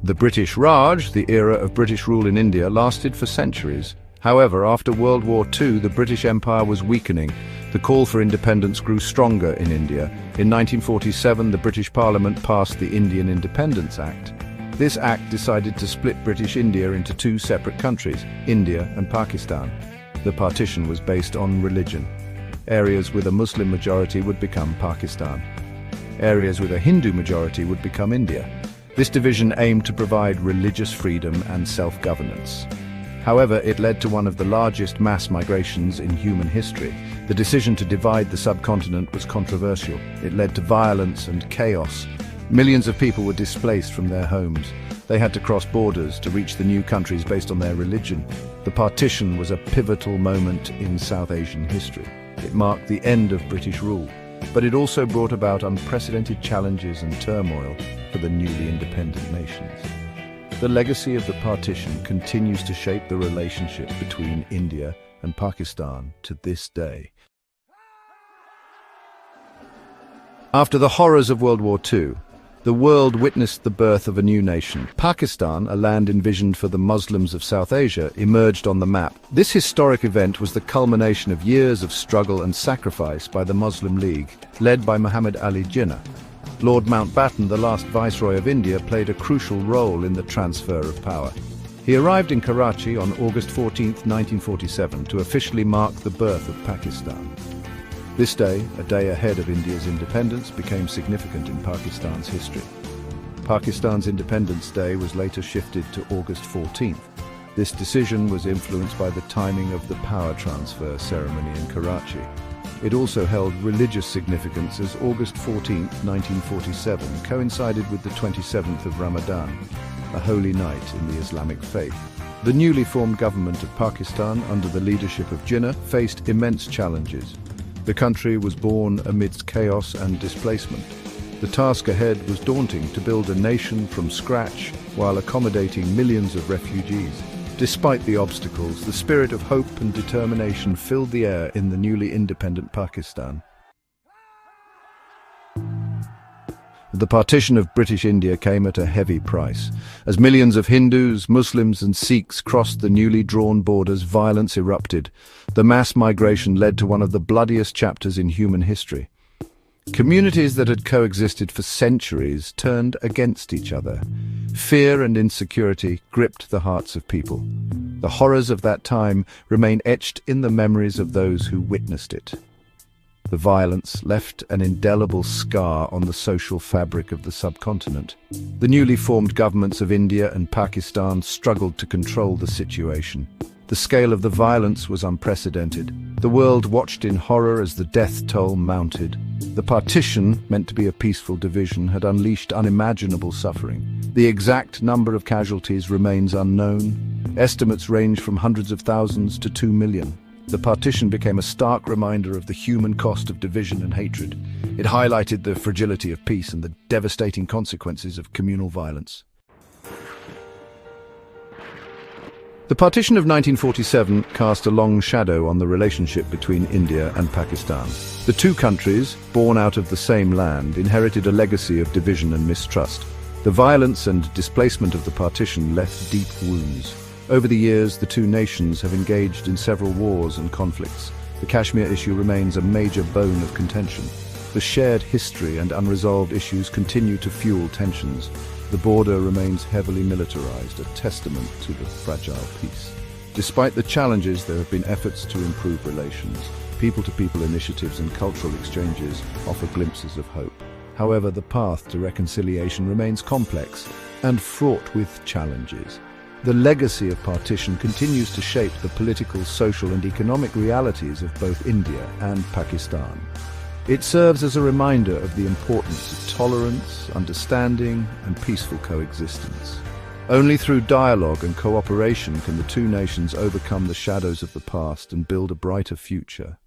The British Raj, the era of British rule in India, lasted for centuries. However, after World War II, the British Empire was weakening. The call for independence grew stronger in India. In 1947, the British Parliament passed the Indian Independence Act. This act decided to split British India into two separate countries, India and Pakistan. The partition was based on religion. Areas with a Muslim majority would become Pakistan. Areas with a Hindu majority would become India. This division aimed to provide religious freedom and self-governance. However, it led to one of the largest mass migrations in human history. The decision to divide the subcontinent was controversial. It led to violence and chaos. Millions of people were displaced from their homes. They had to cross borders to reach the new countries based on their religion. The partition was a pivotal moment in South Asian history. It marked the end of British rule, but it also brought about unprecedented challenges and turmoil for the newly independent nations. The legacy of the partition continues to shape the relationship between India and Pakistan to this day. After the horrors of World War II, the world witnessed the birth of a new nation. Pakistan, a land envisioned for the Muslims of South Asia, emerged on the map. This historic event was the culmination of years of struggle and sacrifice by the Muslim League, led by Muhammad Ali Jinnah. Lord Mountbatten, the last Viceroy of India, played a crucial role in the transfer of power. He arrived in Karachi on August 14, 1947, to officially mark the birth of Pakistan. This day, a day ahead of India's independence, became significant in Pakistan's history. Pakistan's Independence Day was later shifted to August 14th. This decision was influenced by the timing of the power transfer ceremony in Karachi. It also held religious significance as August 14, 1947 coincided with the 27th of Ramadan, a holy night in the Islamic faith. The newly formed government of Pakistan, under the leadership of Jinnah, faced immense challenges. The country was born amidst chaos and displacement. The task ahead was daunting: to build a nation from scratch while accommodating millions of refugees. Despite the obstacles, the spirit of hope and determination filled the air in the newly independent Pakistan. The partition of British India came at a heavy price. As millions of Hindus, Muslims and Sikhs crossed the newly drawn borders, violence erupted. The mass migration led to one of the bloodiest chapters in human history. Communities that had coexisted for centuries turned against each other. Fear and insecurity gripped the hearts of people. The horrors of that time remain etched in the memories of those who witnessed it. The violence left an indelible scar on the social fabric of the subcontinent. The newly formed governments of India and Pakistan struggled to control the situation. The scale of the violence was unprecedented. The world watched in horror as the death toll mounted. The partition, meant to be a peaceful division, had unleashed unimaginable suffering. The exact number of casualties remains unknown. Estimates range from hundreds of thousands to 2 million. The partition became a stark reminder of the human cost of division and hatred. It highlighted the fragility of peace and the devastating consequences of communal violence. The partition of 1947 cast a long shadow on the relationship between India and Pakistan. The two countries, born out of the same land, inherited a legacy of division and mistrust. The violence and displacement of the partition left deep wounds. Over the years, the two nations have engaged in several wars and conflicts. The Kashmir issue remains a major bone of contention. The shared history and unresolved issues continue to fuel tensions. The border remains heavily militarized, a testament to the fragile peace. Despite the challenges, there have been efforts to improve relations. People-to-people initiatives and cultural exchanges offer glimpses of hope. However, the path to reconciliation remains complex and fraught with challenges. The legacy of partition continues to shape the political, social and economic realities of both India and Pakistan. It serves as a reminder of the importance of tolerance, understanding and peaceful coexistence. Only through dialogue and cooperation can the two nations overcome the shadows of the past and build a brighter future.